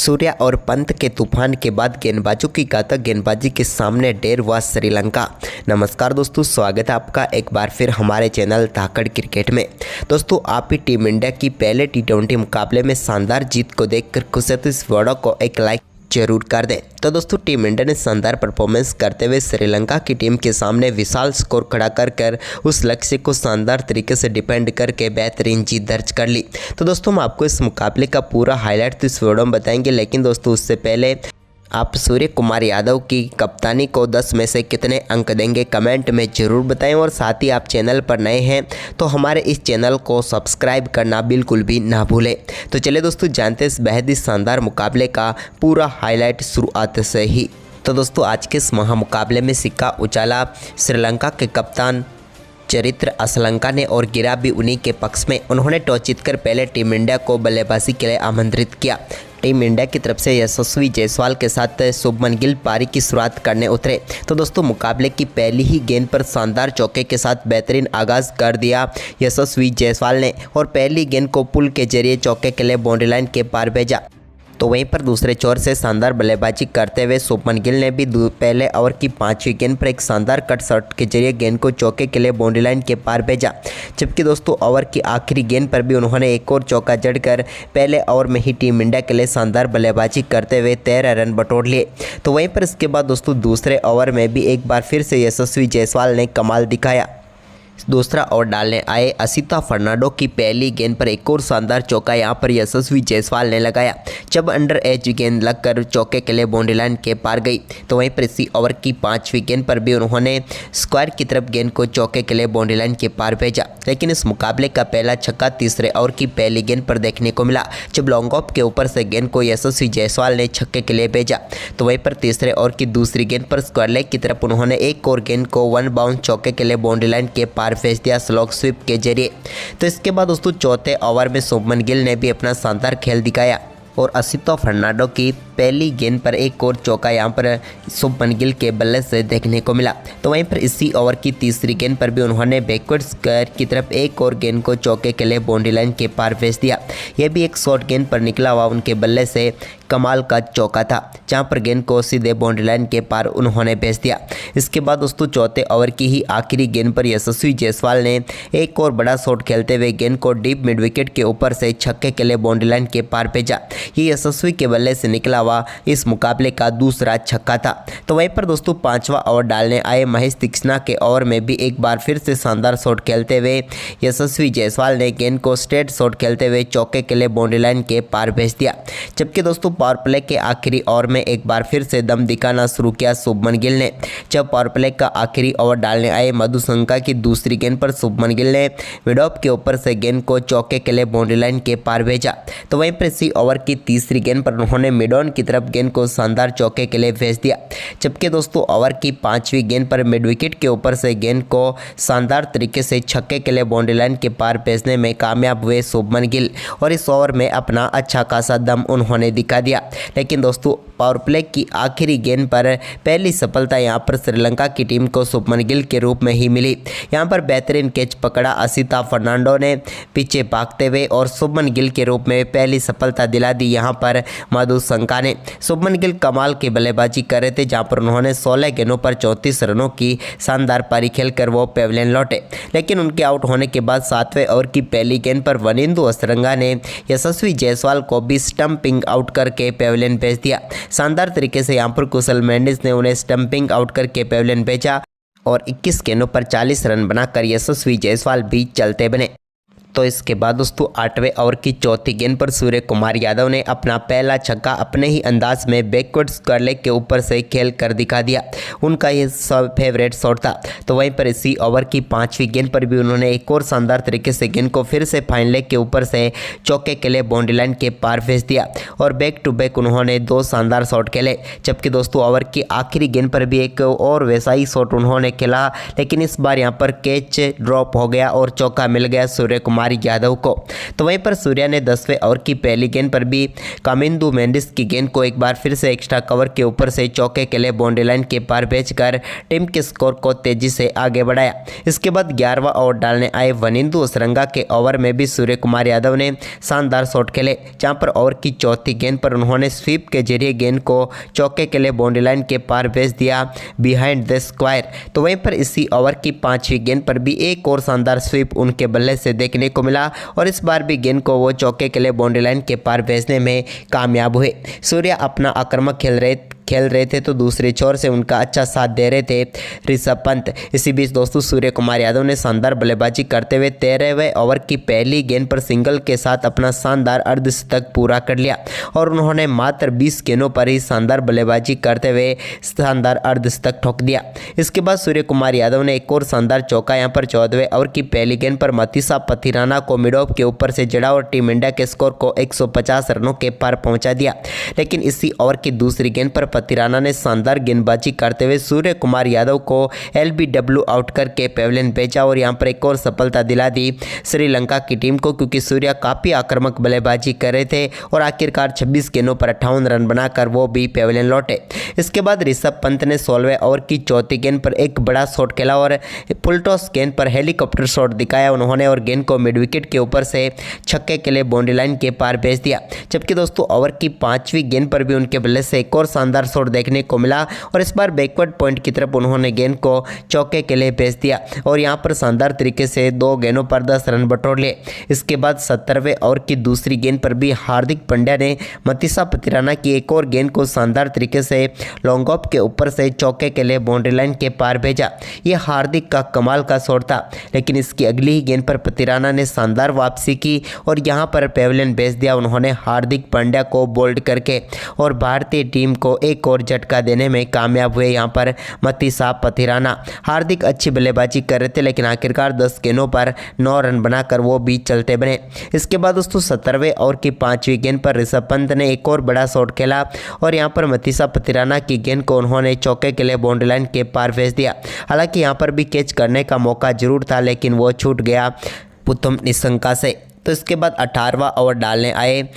सूर्या और पंत के तूफान के बाद गेंदबाजों की घातक गेंदबाजी के सामने ढेर हुआ श्रीलंका। नमस्कार दोस्तों, स्वागत है आपका एक बार फिर हमारे चैनल धाकड़ क्रिकेट में। दोस्तों, आप ही टीम इंडिया की पहले T20 मुकाबले में शानदार जीत को देखकर खुश हैं तो इस वीडियो को एक लाइक जरूर कर दें। तो दोस्तों, टीम इंडिया ने शानदार परफॉर्मेंस करते हुए श्रीलंका की टीम के सामने विशाल स्कोर खड़ा कर उस लक्ष्य को शानदार तरीके से डिफेंड करके बेहतरीन जीत दर्ज कर ली। तो दोस्तों, हम आपको इस मुकाबले का पूरा हाईलाइट तो इस वीडियो में बताएंगे, लेकिन दोस्तों उससे पहले आप सूर्य कुमार यादव की कप्तानी को 10 में से कितने अंक देंगे कमेंट में ज़रूर बताएं। और साथ ही आप चैनल पर नए हैं तो हमारे इस चैनल को सब्सक्राइब करना बिल्कुल भी ना भूलें। तो चलिए दोस्तों, जानते हैं इस बेहद ही शानदार मुकाबले का पूरा हाईलाइट शुरुआत से ही। तो दोस्तों, आज के इस महामुकाबले में सिक्का उछाला श्रीलंका के कप्तान चरित्र असलंका ने और गिरा भी उन्हीं के पक्ष में। उन्होंने टॉस जीतकर पहले टीम इंडिया को बल्लेबाजी के लिए आमंत्रित किया। टीम इंडिया की तरफ से यशस्वी जायसवाल के साथ शुभमन गिल पारी की शुरुआत करने उतरे। तो दोस्तों, मुकाबले की पहली ही गेंद पर शानदार चौके के साथ बेहतरीन आगाज़ कर दिया यशस्वी जायसवाल ने और पहली गेंद को पुल के जरिए चौके के लिए बाउंड्री लाइन के पार भेजा। तो वहीं पर दूसरे छोर से शानदार बल्लेबाजी करते हुए शुभमन गिल ने भी पहले ओवर की 5वीं गेंद पर एक शानदार कट शॉट के जरिए गेंद को चौके के लिए बाउंड्री लाइन के पार भेजा। जबकि दोस्तों, ओवर की आखिरी गेंद पर भी उन्होंने एक और चौका जड़कर पहले ओवर में ही टीम इंडिया के लिए शानदार बल्लेबाजी करते हुए 13 रन बटोर लिए। तो वहीं पर इसके बाद दोस्तों दूसरे ओवर में भी एक बार फिर से यशस्वी जायसवाल ने कमाल दिखाया। दूसरा ओवर डालने आए असिता फर्नांडो की पहली गेंद पर एक और शानदार चौका यहां पर यशस्वी जायसवाल ने लगाया, जब अंडर एज गेंद लगकर चौके के लिए बाउंड्री लाइन के पार गई। तो वहीं पर इसी ओवर की 5वीं गेंद पर भी उन्होंने स्क्वायर की तरफ गेंद को चौके के लिए बाउंड्री लाइन के पार भेजा। लेकिन इस मुकाबले का पहला छक्का तीसरे ओवर की पहली गेंद पर देखने को मिला, जब लॉन्ग ऑफ के ऊपर से गेंद को यशस्वी जायसवाल ने छक्के के लिए भेजा। तो वहीं पर तीसरे ओवर की दूसरी गेंद पर स्क्वायर लेग की तरफ उन्होंने एक और गेंद को वन बाउंस चौके के लिए बाउंड्री लाइन के पार भेज दिया स्लॉग स्वीप के जरिए। तो इसके बाद दोस्तों चौथे ओवर में शुभमन गिल ने भी अपना शानदार खेल दिखाया और असिता फर्नांडो की पहली गेंद पर एक और चौका यहां पर शुभमन गिल के बल्ले से देखने को मिला। तो वहीं पर इसी ओवर की तीसरी गेंद पर भी उन्होंने बैकवर्ड स्क्वायर की तरफ एक और गेंद को चौके के लिए बाउंड्री लाइन के पार भेज दिया। यह भी एक शॉर्ट गेंद पर निकला हुआ उनके बल्ले से कमाल का चौका था, जहां पर गेंद को सीधे बाउंड्री लाइन के पार उन्होंने भेज दिया। इसके बाद दोस्तों चौथे ओवर की ही आखिरी गेंद पर यशस्वी जायसवाल ने एक और बड़ा शॉट खेलते हुए गेंद को डीप मिड विकेट के ऊपर से छक्के के लिए बाउंड्री लाइन के पार भेजा। ये यशस्वी के बल्ले से निकला हुआ इस मुकाबले का दूसरा छक्का था। तो वहीं पर दोस्तों 5वां ओवर डालने आए महेश तीक्ष्णा के ओवर में भी एक बार फिर से शानदार शॉट खेलते हुए यशस्वी जायसवाल ने गेंद को स्ट्रेट शॉट खेलते हुए चौके के लिए बाउंड्री लाइन के पार भेज दिया। जबकि दोस्तों पावर प्ले के आखिरी ओवर में एक बार फिर से दम दिखाना शुरू किया शुभमन गिल ने, जब पावर प्ले का आखिरी ओवर डालने आए मधुशंका की दूसरी गेंद पर शुभमन गिल ने मिड ऑफ के ऊपर से गेंद को चौके के लिए बाउंड्री लाइन के पार भेजा। तो वहीं पर इसी ओवर की तीसरी गेंद पर उन्होंने मिड ऑन की तरफ गेंद को शानदार चौके के लिए भेज दिया। जबकि दोस्तों ओवर की 5वीं गेंद पर मिड विकेट के ऊपर से गेंद को शानदार तरीके से छक्के के लिए बाउंड्री लाइन के पार भेजने में कामयाब हुए शुभमन गिल और इस ओवर में अपना अच्छा खासा दम उन्होंने दिखा दिया। लेकिन दोस्तों पावर प्ले की आखिरी गेंद पर पहली सफलता यहां पर श्रीलंका की टीम को शुभमन गिल के रूप में ही मिली। यहां पर बेहतरीन कैच पकड़ा असिता फर्नांडो ने पीछे भागते हुए और शुभमन गिल के रूप में पहली सफलता दिला दी यहां पर मधुशंका ने। शुभमन गिल कमाल की बल्लेबाजी कर रहे थे, जहां पर उन्होंने 16 गेंदों पर 34 रनों की शानदार पारी खेलकर वो पेविलियन लौटे। लेकिन उनके आउट होने के बाद 7वें ओवर की पहली गेंद पर वनिंदु असरंगा ने यशस्वी जायसवाल को भी स्टंपिंग आउट करके पेविलियन भेज दिया। शानदार तरीके से यहां पर कुशल मेंडिस ने उन्हें स्टंपिंग आउट करके पेविलियन भेजा और 21 गेंदों पर 40 रन बनाकर यशस्वी जायसवाल भी चलते बने। तो इसके बाद दोस्तों 8वें ओवर की चौथी गेंद पर सूर्य कुमार यादव ने अपना पहला छक्का अपने ही अंदाज में बैकवर्ड स्क्वायर लेग के ऊपर से खेल कर दिखा दिया। उनका ये सब फेवरेट शॉट था। तो वहीं पर इसी ओवर की 5वीं गेंद पर भी उन्होंने एक और शानदार तरीके से गेंद को फिर से फाइन लेग के ऊपर से चौके के लिए बाउंड्री लाइन के पार भेज दिया और बैक टू बैक उन्होंने 2 शानदार शॉट खेले। जबकि दोस्तों ओवर की आखिरी गेंद पर भी एक और वैसा ही शॉट उन्होंने खेला, लेकिन इस बार यहाँ पर कैच ड्रॉप हो गया और चौका मिल गया सूर्य कुमार कुमार यादव को। तो वहीं पर सूर्या ने 10वें ओवर की पहली गेंद पर भी कामिंदु मेंडिस की गेंद को एक बार फिर से एक्स्ट्रा कवर के ऊपर से चौके के लिए बाउंड्री लाइन के पार भेजकर टीम के स्कोर को तेजी से आगे बढ़ाया। इसके बाद 11वां ओवर डालने आए वनिंदु उसरंगा के ओवर में भी सूर्य कुमार यादव ने शानदार शॉट खेले, जहां पर ओवर की चौथी गेंद पर उन्होंने स्वीप के जरिए गेंद को चौके के लिए बाउंड्री लाइन के पार भेज दिया बिहाइंड द स्क्वायर। तो वहीं पर इसी ओवर की 5वीं गेंद पर भी एक और शानदार स्वीप उनके बल्ले से देखने को मिला और इस बार भी गेंद को वो चौके के लिए बाउंड्री लाइन के पार भेजने में कामयाब हुए। सूर्या अपना आक्रामक खेल रहे थे तो दूसरे छोर से उनका अच्छा साथ दे रहे थे ऋषभ पंत। इसी बीच दोस्तों सूर्य कुमार यादव ने शानदार बल्लेबाजी करते हुए 13वें ओवर की पहली गेंद पर सिंगल के साथ अपना शानदार अर्धशतक पूरा कर लिया और उन्होंने मात्र 20 गेंदों पर ही शानदार बल्लेबाजी करते हुए शानदार अर्धशतक ठोक दिया। इसके बाद सूर्य कुमार यादव ने एक और शानदार चौका यहां पर 14वें ओवर की पहली गेंद पर मतीसा पथिराना को मिड ऑफ के ऊपर से जड़ा और टीम इंडिया के स्कोर को 150 रनों के पार पहुंचा दिया। लेकिन इसी ओवर की दूसरी गेंद पर पथिराना ने शानदार गेंदबाजी करते हुए सूर्य कुमार यादव को LBW आउट करके पेविलियन भेजा और यहां पर एक और सफलता दिला दी श्रीलंका की टीम को, क्योंकि सूर्या काफ़ी आक्रामक बल्लेबाजी कर रहे थे और आखिरकार 26 गेंदों पर 58 रन बनाकर वो भी पेविलियन लौटे। इसके बाद ऋषभ पंत ने 16वें ओवर की चौथी गेंद पर एक बड़ा शॉट खेला और फुल टॉस गेंद पर हेलीकॉप्टर शॉट दिखाया उन्होंने और गेंद को मिड विकेट के ऊपर से छक्के के लिए बाउंड्री लाइन के पार भेज दिया। जबकि दोस्तों ओवर की 5वीं गेंद पर भी उनके बल्ले से एक और शानदार शॉट देखने को मिला और इस बार बैकवर्ड पॉइंट की तरफ उन्होंने गेंद को चौके के लिए भेज दिया और यहां पर शानदार तरीके से 2 गेंदों पर 10 रन बटोर लिए। इसके बाद 17वें ओवर की दूसरी गेंद पर भी हार्दिक पांड्या ने मतीसा पथिराना की एक और गेंद को शानदार तरीके से लॉन्ग ऑफ के ऊपर से चौके के लिए बाउंड्री लाइन के पार भेजा। यह हार्दिक का कमाल का शॉट था, लेकिन इसकी अगली ही गेंद पर पथिराना ने शानदार वापसी की और यहां पर पेविलियन भेज दिया उन्होंने हार्दिक पांड्या को बोल्ड करके और भारतीय टीम को एक और झटका देने में कामयाब हुए। यहां पर मतीसा पथिराना हार्दिक अच्छी बल्लेबाजी कर रहे थे, लेकिन आखिरकार 10 गेंदों पर 9 रन बनाकर वो भी चलते बने। इसके बाद दोस्तों 17वें ओवर की 5वीं गेंद पर ऋषभ पंत ने एक और बड़ा शॉट खेला और यहां पर मतीसा पथिराना की गेंद को उन्होंने चौके के लिए बाउंड्री लाइन के पार भेज दिया। हालांकि यहां पर भी कैच करने का मौका जरूर था, लेकिन वो छूट गया पुथम निशंका से। तो इसके बाद 18वां ओवर डालने आए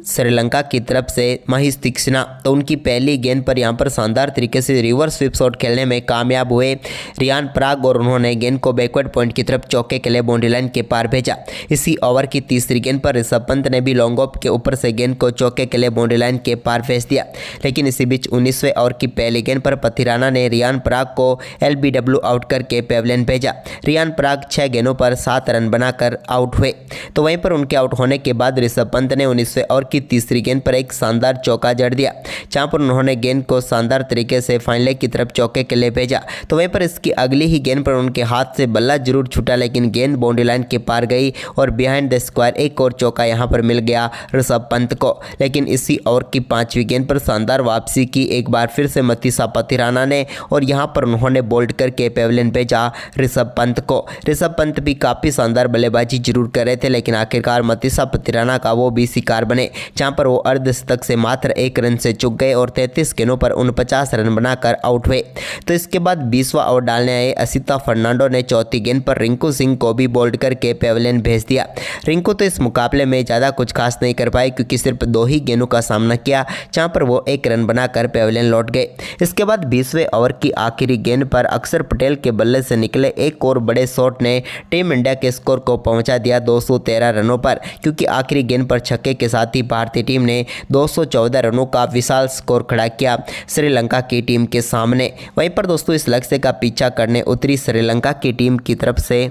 श्रीलंका की तरफ से महेश तीक्ष्णा। तो उनकी पहली गेंद पर यहां पर शानदार तरीके से रिवर्स स्वीप शॉट खेलने में कामयाब हुए रियान पराग और उन्होंने गेंद को बैकवर्ड पॉइंट की तरफ चौके के लिए बाउंड्री लाइन के पार भेजा। इसी ओवर की तीसरी गेंद पर ऋषभ पंत ने भी लॉन्ग ऑफ के ऊपर से गेंद को चौके के लिए बाउंड्री लाइन के पार भेज दिया। लेकिन इसी बीच 19वें ओवर की पहली गेंद पर पथिराना ने रियान पराग को LBW आउट करके पेविलियन भेजा। रियान पराग 6 गेंदों पर 7 रन बनाकर आउट हुए। तो वहीं पर उनके आउट होने के बाद ऋषभ पंत ने 19वें ओवर की तीसरी गेंद पर एक शानदार चौका जड़ दिया, जहां पर उन्होंने गेंद को शानदार तरीके से फाइन लेग की तरफ चौके के लिए भेजा। तो वहीं पर इसकी अगली ही गेंद पर उनके हाथ से बल्ला जरूर छूटा, लेकिन गेंद बाउंड्री लाइन के पार गई और बिहाइंड द स्क्वायर एक और चौका यहां पर मिल गया ऋषभ पंत को। लेकिन इसी ओवर की 5वीं गेंद पर शानदार वापसी की एक बार फिर से मतीसा पथिराना ने और यहां पर उन्होंने बोल्ड करके पेविलियन भेजा ऋषभ पंत को। ऋषभ पंत भी काफ़ी शानदार बल्लेबाजी जरूर कर रहे थे, लेकिन आखिरकार मतीसा पथिराना का वो भी शिकार बने, जहां पर वो अर्धशतक से मात्र 1 रन से चूक गए और 33 गेंदों पर 49 रन बनाकर आउट हुए। तो इसके बाद 20वां ओवर डालने आए असिता फर्नांडो ने चौथी गेंद पर रिंकू सिंह को भी बोल्ड करके पेविलियन भेज दिया। रिंकू तो इस मुकाबले में ज़्यादा कुछ खास नहीं कर पाए, क्योंकि सिर्फ 2 ही गेंदों का सामना किया, जहां पर वो 1 रन बनाकर पेविलियन लौट गए। इसके बाद 20वें ओवर की आखिरी गेंद पर अक्षर पटेल के बल्ले से निकले एक और बड़े शॉट ने टीम इंडिया के स्कोर को पहुंचा दिया 213 रनों पर, क्योंकि आखिरी गेंद पर छक्के के साथ ही भारतीय टीम ने 214 रनों का विशाल स्कोर खड़ा किया श्रीलंका की टीम के सामने। वहीं पर दोस्तों इस लक्ष्य का पीछा करने उतरी श्रीलंका की टीम की तरफ से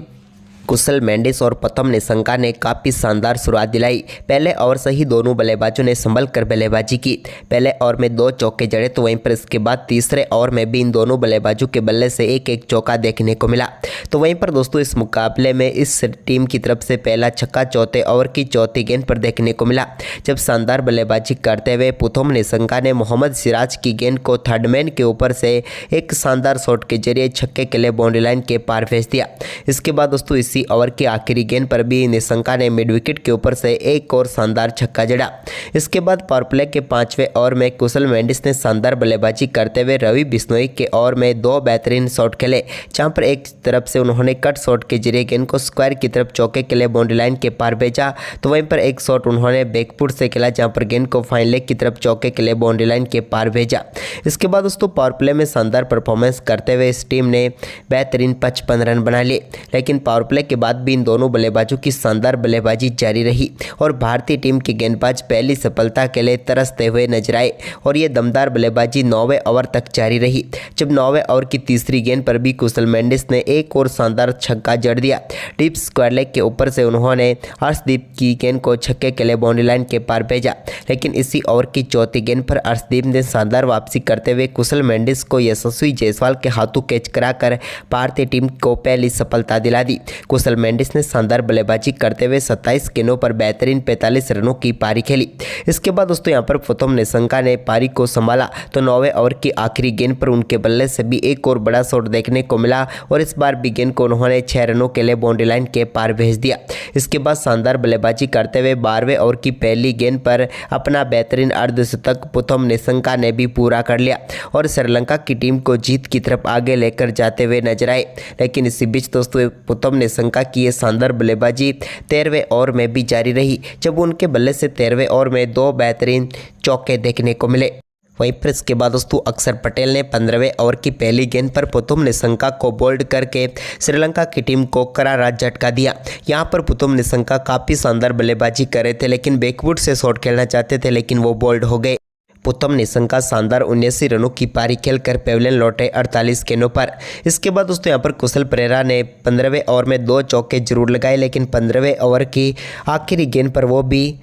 कुशल मेंडिस और प्रथम निशंका ने काफ़ी शानदार शुरुआत दिलाई। पहले ओवर से ही दोनों बल्लेबाजों ने संभल कर बल्लेबाजी की। पहले ओवर में 2 चौके जड़े, तो वहीं पर इसके बाद तीसरे ओवर में भी इन दोनों बल्लेबाजों के बल्ले से एक एक चौका देखने को मिला। तो वहीं पर दोस्तों इस मुकाबले में इस टीम की तरफ से पहला छक्का चौथे ओवर की चौथी गेंद पर देखने को मिला, जब शानदार बल्लेबाजी करते हुए प्रथम निशंका ने मोहम्मद सिराज की गेंद को थर्डमैन के ऊपर से एक शानदार शॉट के जरिए छक्के के लिए बाउंड्री लाइन के पार भेज दिया। इसके बाद दोस्तों इसी इसी ओवर की आखिरी गेंद पर भी निशंका ने मिड विकेट के ऊपर से एक और शानदार छक्का जड़ा। इसके बाद पावर प्ले के 5वें ओवर में कुशल मेंडिस ने शानदार बल्लेबाजी करते हुए रवि बिश्नोई के ओवर में 2 बेहतरीन शॉट खेले, जहां पर एक तरफ से उन्होंने कट शॉट के जरिए गेंद को स्क्वायर की तरफ चौके के लिए बाउंड्री लाइन के पार भेजा, तो वहीं पर एक शॉट उन्होंने बैकफुट से खेला जहां पर गेंद को फाइन लेग की तरफ चौके के लिए बाउंड्री लाइन के पार भेजा। इसके बाद दोस्तों पावर प्ले में शानदार परफॉर्मेंस करते हुए इस टीम ने बेहतरीन 55 रन बना लिए, लेकिन पावर प्ले के बाद भी इन दोनों बल्लेबाजों की शानदार बल्लेबाजी जारी रही और भारतीय टीम के गेंदबाज पहली सफलता के लिए तरसते हुए नजर आए और ये दमदार बल्लेबाजी 9वें ओवर तक जारी रही, जब 9वें ओवर की तीसरी गेंद पर भी कुशल मेंडिस ने एक और शानदार छक्का जड़ दिया। डीप स्क्वायर लेग के ऊपर से उन्होंने अर्शदीप की गेंद को छक्के के लिए बाउंड्री लाइन के पार भेजा, लेकिन इसी ओवर की चौथी गेंद पर अर्शदीप ने शानदार वापसी करते हुए कुशल मेंडिस को यशस्वी जायसवाल के हाथों कैच कराकर भारतीय टीम को पहली सफलता दिला दी। कुशल मेंडिस ने शानदार बल्लेबाजी करते हुए 27 गेंदों पर बेहतरीन 45 रनों की पारी खेली। इसके बाद दोस्तों यहाँ पर प्रथम निशंका ने पारी को संभाला तो 9वें ओवर की आखिरी गेंद पर उनके बल्ले से भी एक और बड़ा शॉट देखने को मिला और इस बार भी गेंद को उन्होंने 6 रनों के लिए बाउंड्री लाइन के पार भेज दिया। इसके बाद शानदार बल्लेबाजी करते हुए 12वें ओवर की पहली गेंद पर अपना बेहतरीन अर्धशतक प्रथम निशंका ने भी पूरा कर लिया और श्रीलंका की टीम को जीत की तरफ आगे लेकर जाते हुए नजर आए। लेकिन इसी बीच दोस्तों प्रथम निशंका की ये शानदार बल्लेबाजी 13वें ओवर में भी जारी रही, जब उनके बल्ले से 13वें ओवर में 2 बेहतरीन चौके देखने को मिले। वहीं पर इसके बाद दोस्तों अक्षर पटेल ने 15वें ओवर की पहली गेंद पर प्रथम निशंका को बोल्ड करके श्रीलंका की टीम को करारा झटका दिया। यहां पर प्रथम निशंका काफ़ी शानदार बल्लेबाजी कर रहे थे, लेकिन बैकवुड से शॉट खेलना चाहते थे, लेकिन वो बोल्ड हो गए। प्रथम निशंका शानदार 79 रनों की पारी खेलकर पेविलियन लौटे 48 गेंदों पर। इसके बाद दोस्तों यहाँ पर कुशल परेरा ने 15वें ओवर में 2 चौके जरूर लगाए, लेकिन 15वें ओवर की आखिरी गेंद पर वो भी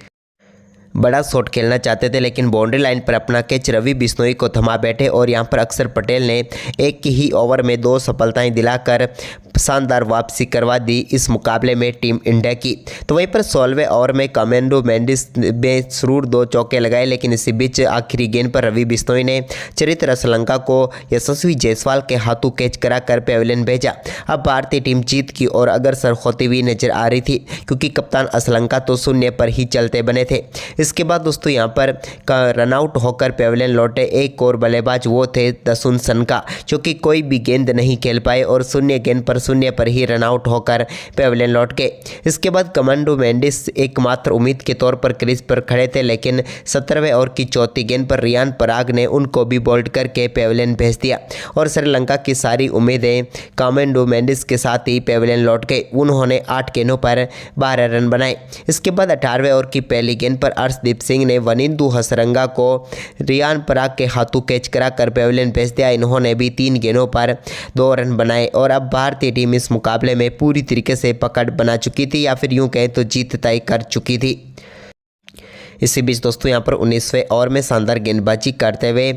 बड़ा शॉट खेलना चाहते थे, लेकिन बाउंड्री लाइन पर अपना कैच रवि बिश्नोई को थमा बैठे और यहां पर अक्षर पटेल ने एक ही ओवर में 2 सफलताएं दिलाकर शानदार वापसी करवा दी इस मुकाबले में टीम इंडिया की। तो वहीं पर 16वें ओवर में कमेंडो मेंडिस ने जरूर 2 चौके लगाए, लेकिन इसी बीच आखिरी गेंद पर रवि बिश्नोई ने चरित्र असलंका को यशस्वी जायसवाल के हाथों कैच कराकर पेविलियन भेजा। अब भारतीय टीम जीत की ओर अग्रसर होती हुई नजर आ रही थी, क्योंकि कप्तान असलंका तो शून्य पर ही चलते बने थे। इसके बाद दोस्तों यहाँ पर रनआउट होकर पेविलियन लौटे एक और बल्लेबाज, वो थे दसुन सनका, जो कि कोई भी गेंद नहीं खेल पाए और शून्य पर ही रनआउट होकर पेविलियन लौट गए। इसके बाद कमांडो मेंडिस एकमात्र उम्मीद के तौर पर क्रीज पर खड़े थे, लेकिन 17वें ओवर की चौथी गेंद पर रियान पराग ने उनको भी बोल्ड करके पेविलियन भेज दिया और श्रीलंका की सारी उम्मीदें कमांडो मेंडिस के साथ ही पेविलियन लौट गए। उन्होंने 8 गेंदों पर 12 रन बनाए। इसके बाद 18वें ओवर की पहली गेंद पर अर्शदीप सिंह ने वनिंदु हसरंगा को रियान पराग के हाथों कैच कराकर पेविलियन भेज दिया। इन्होंने भी 3 गेंदों पर 2 रन बनाए और अब भारतीय टीम इस मुकाबले में पूरी तरीके से पकड़ बना चुकी थी, या फिर यूं कहें तो जीत तय कर चुकी थी। इसी बीच दोस्तों यहां पर 19वें ओवर में शानदार गेंदबाजी करते हुए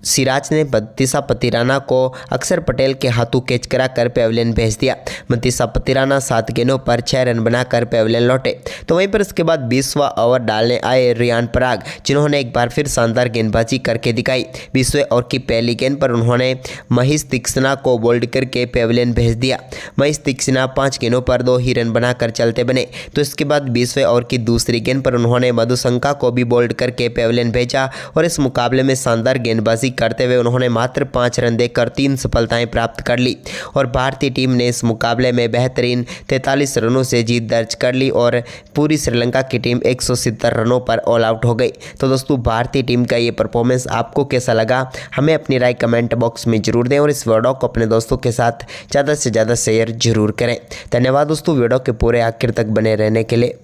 सिराज ने मतीसा पतिराना को अक्षर पटेल के हाथों कैच कराकर पेविलियन भेज दिया। मतीसा पतिराना 7 गेंदों पर 6 रन बनाकर पेविलियन लौटे। तो वहीं पर इसके बाद 20वां ओवर डालने आए रियान पराग, जिन्होंने एक बार फिर शानदार गेंदबाजी करके दिखाई। 20वें ओवर की पहली गेंद पर उन्होंने महेश तीक्ष्णा को बोल्ड करके पेविलियन भेज दिया। महेश तीक्ष्णा 5 गेंदों पर 2 ही रन बनाकर चलते बने। तो इसके बाद 20वें ओवर की दूसरी गेंद पर उन्होंने मधुशंका को भी बोल्ड करके पेविलियन भेजा और इस मुकाबले में शानदार गेंदबाजी करते हुए उन्होंने मात्र 5 रन देकर 3 सफलताएं प्राप्त कर ली और भारतीय टीम ने इस मुकाबले में बेहतरीन 43 रनों से जीत दर्ज कर ली और पूरी श्रीलंका की टीम 170 रनों पर ऑल आउट हो गई। तो दोस्तों भारतीय टीम का ये परफॉर्मेंस आपको कैसा लगा, हमें अपनी राय कमेंट बॉक्स में जरूर दें और इस वीडियो को अपने दोस्तों के साथ ज़्यादा से ज़्यादा शेयर जरूर करें। धन्यवाद दोस्तों वीडियो के पूरे आखिर तक बने रहने के लिए।